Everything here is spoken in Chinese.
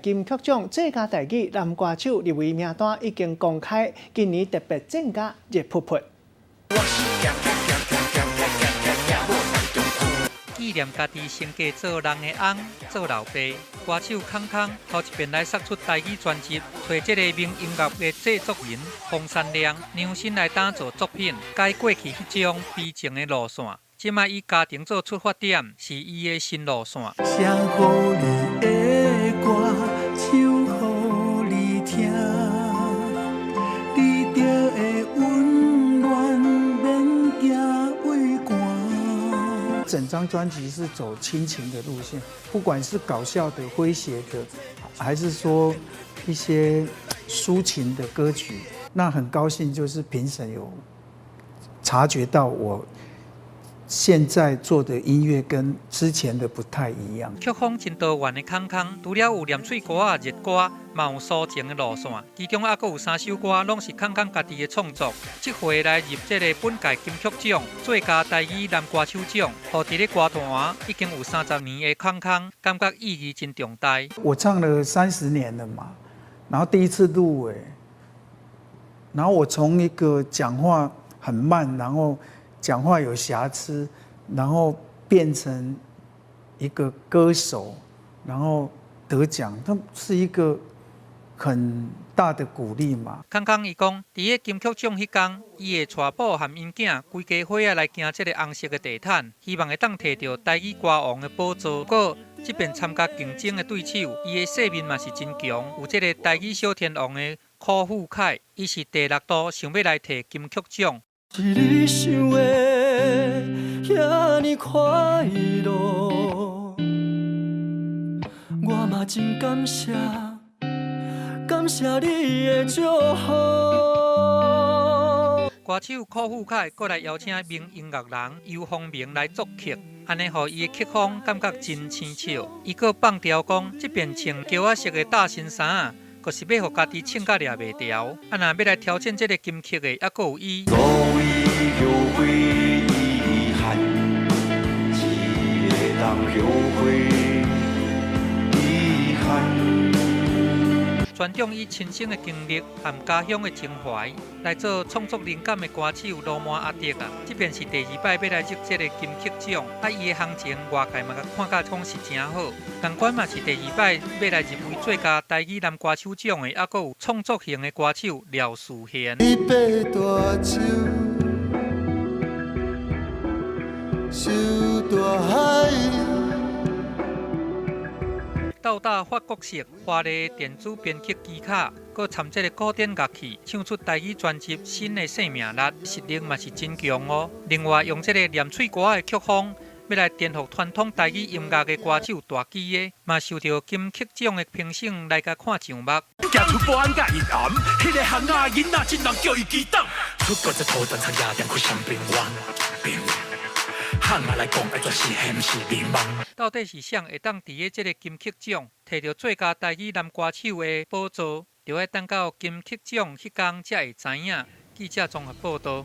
金曲奖最佳台语男歌手入围名单已经公开，今年特别增加热扑扑。纪念家己生家做人的翁，做老爸。歌手康康头一遍来杀出台语专辑，找这个名音乐的制作人洪山亮量身来打造作品，改过去迄种悲情的路线。即摆以家庭做出发点，是伊的新路线。写予你的歌，唱予你听，你就会温暖，免惊畏寒。整张专辑是走亲情的路线，不管是搞笑的、诙谐的，还是说一些抒情的歌曲，那很高兴就是评审有察觉到我现在做的音乐跟之前的不太一样。曲风真多元的康康，除了有念水歌啊、热歌，嘛有抒情的路线，其中还有3首歌拢是康康家己的创作。这回来入这个本届金曲奖最佳台语男歌手奖，和伫咧歌坛已经有30年的康康，感觉意义真重大。我唱了30年了嘛，然后第一次入围，然后我从一个讲话很慢，然后讲话有瑕疵，然后变成一个歌手，然后得奖，它是一个很大的鼓励嘛。康康伊讲，伫个金曲奖迄天，伊会带某含因囝规家伙仔来行这个红色的地毯，希望会当摕到台语歌王的宝座。不过，这边参加竞争的对手，伊的势面嘛是真强，有这个台语小天王的柯富凯，伊是第6度想要来摕金曲奖。是你想的遐尼快乐，我嘛真感谢，感谢你的祝福。歌手柯富凯过来邀请名音乐人尤鸿明来作曲，安尼互伊的曲风感觉真青笑。伊阁放调讲，这边穿胶仔色的大身衫，就是要互家己穿甲掠袂调。啊，若要来挑战这个金曲的，还阁有伊。后悔遗憾，只会当后悔遗憾。尊重伊亲身的经历和家乡的情怀，来做创作灵感的歌手罗曼阿迪啊，这边是第2摆要来入这个金曲奖，啊，伊的行情外界嘛看甲讲是真好。同款嘛是第2摆要来入围最佳台语男歌手奖的，还阁有创作型的歌手廖树贤。你爬大树，受大海。斗大法国式华丽电子编曲机卡，佮掺这个古典乐器，唱出台语专辑新的生命力，实力嘛是真强哦。另外，用这个念嘴歌的曲风，要来颠覆传统台语音乐的歌手大基的，嘛受到金曲奖的评审来甲看上目。行出保安甲阴暗，迄个巷仔囡仔真人叫伊激动，出国在土登场夜店开香槟湾，巷仔来讲爱绝是嫌是迷茫。到底是谁会当伫个这个金曲奖摕到最佳台语男歌手的宝座？就要等到金曲奖迄天才会知影。记者综合报道。